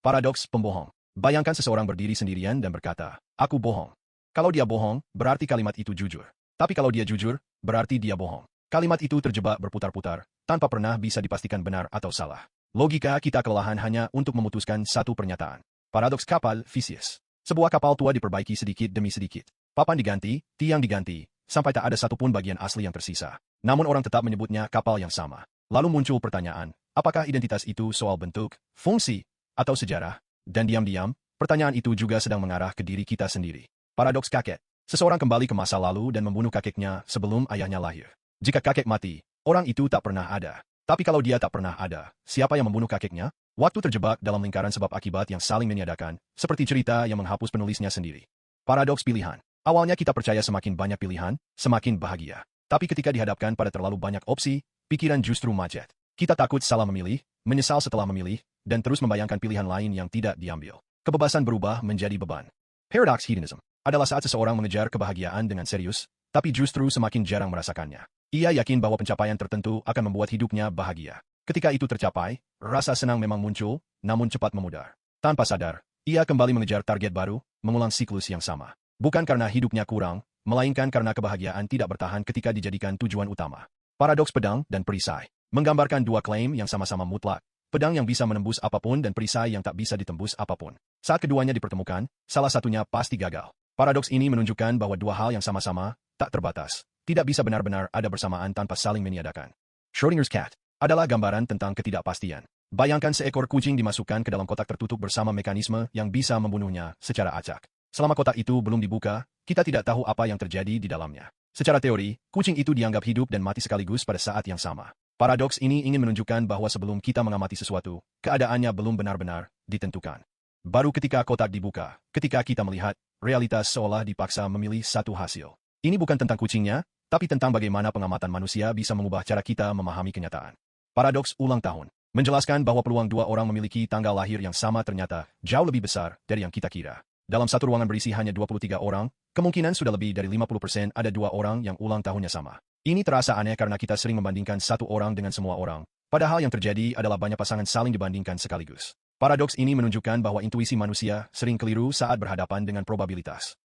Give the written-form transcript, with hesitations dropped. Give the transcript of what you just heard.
Paradoks pembohong. Bayangkan seseorang berdiri sendirian dan berkata, "Aku bohong." Kalau dia bohong, berarti kalimat itu jujur. Tapi kalau dia jujur, berarti dia bohong. Kalimat itu terjebak berputar-putar, tanpa pernah bisa dipastikan benar atau salah. Logika kita kelelahan hanya untuk memutuskan satu pernyataan. Paradoks kapal Theseus. Sebuah kapal tua diperbaiki sedikit demi sedikit. Papan diganti, tiang diganti, sampai tak ada satupun bagian asli yang tersisa. Namun orang tetap menyebutnya kapal yang sama. Lalu muncul pertanyaan, apakah identitas itu soal bentuk, fungsi, atau sejarah? Dan diam-diam, pertanyaan itu juga sedang mengarah ke diri kita sendiri. Paradoks kakek. Seseorang kembali ke masa lalu dan membunuh kakeknya sebelum ayahnya lahir. Jika kakek mati, orang itu tak pernah ada. Tapi kalau dia tak pernah ada, siapa yang membunuh kakeknya? Waktu terjebak dalam lingkaran sebab akibat yang saling meniadakan, seperti cerita yang menghapus penulisnya sendiri. Paradoks pilihan. Awalnya kita percaya semakin banyak pilihan, semakin bahagia. Tapi ketika dihadapkan pada terlalu banyak opsi, pikiran justru macet. Kita takut salah memilih, menyesal setelah memilih, dan terus membayangkan pilihan lain yang tidak diambil. Kebebasan berubah menjadi beban. Paradox hedonism adalah saat seseorang mengejar kebahagiaan dengan serius, tapi justru semakin jarang merasakannya. Ia yakin bahwa pencapaian tertentu akan membuat hidupnya bahagia. Ketika itu tercapai, rasa senang memang muncul, namun cepat memudar. Tanpa sadar, ia kembali mengejar target baru, mengulang siklus yang sama. Bukan karena hidupnya kurang, melainkan karena kebahagiaan tidak bertahan ketika dijadikan tujuan utama. Paradoks pedang dan perisai menggambarkan dua klaim yang sama-sama mutlak. Pedang yang bisa menembus apapun dan perisai yang tak bisa ditembus apapun. Saat keduanya dipertemukan, salah satunya pasti gagal. Paradoks ini menunjukkan bahwa dua hal yang sama-sama, tak terbatas, tidak bisa benar-benar ada bersamaan tanpa saling meniadakan. Schrödinger's cat adalah gambaran tentang ketidakpastian. Bayangkan seekor kucing dimasukkan ke dalam kotak tertutup bersama mekanisme yang bisa membunuhnya secara acak. Selama kotak itu belum dibuka, kita tidak tahu apa yang terjadi di dalamnya. Secara teori, kucing itu dianggap hidup dan mati sekaligus pada saat yang sama. Paradoks ini ingin menunjukkan bahwa sebelum kita mengamati sesuatu, keadaannya belum benar-benar ditentukan. Baru ketika kotak dibuka, ketika kita melihat, realitas seolah dipaksa memilih satu hasil. Ini bukan tentang kucingnya, tapi tentang bagaimana pengamatan manusia bisa mengubah cara kita memahami kenyataan. Paradoks ulang tahun menjelaskan bahwa peluang dua orang memiliki tanggal lahir yang sama ternyata jauh lebih besar dari yang kita kira. Dalam satu ruangan berisi hanya 23 orang, kemungkinan sudah lebih dari 50% ada dua orang yang ulang tahunnya sama. Ini terasa aneh karena kita sering membandingkan satu orang dengan semua orang, padahal yang terjadi adalah banyak pasangan saling dibandingkan sekaligus. Paradoks ini menunjukkan bahwa intuisi manusia sering keliru saat berhadapan dengan probabilitas.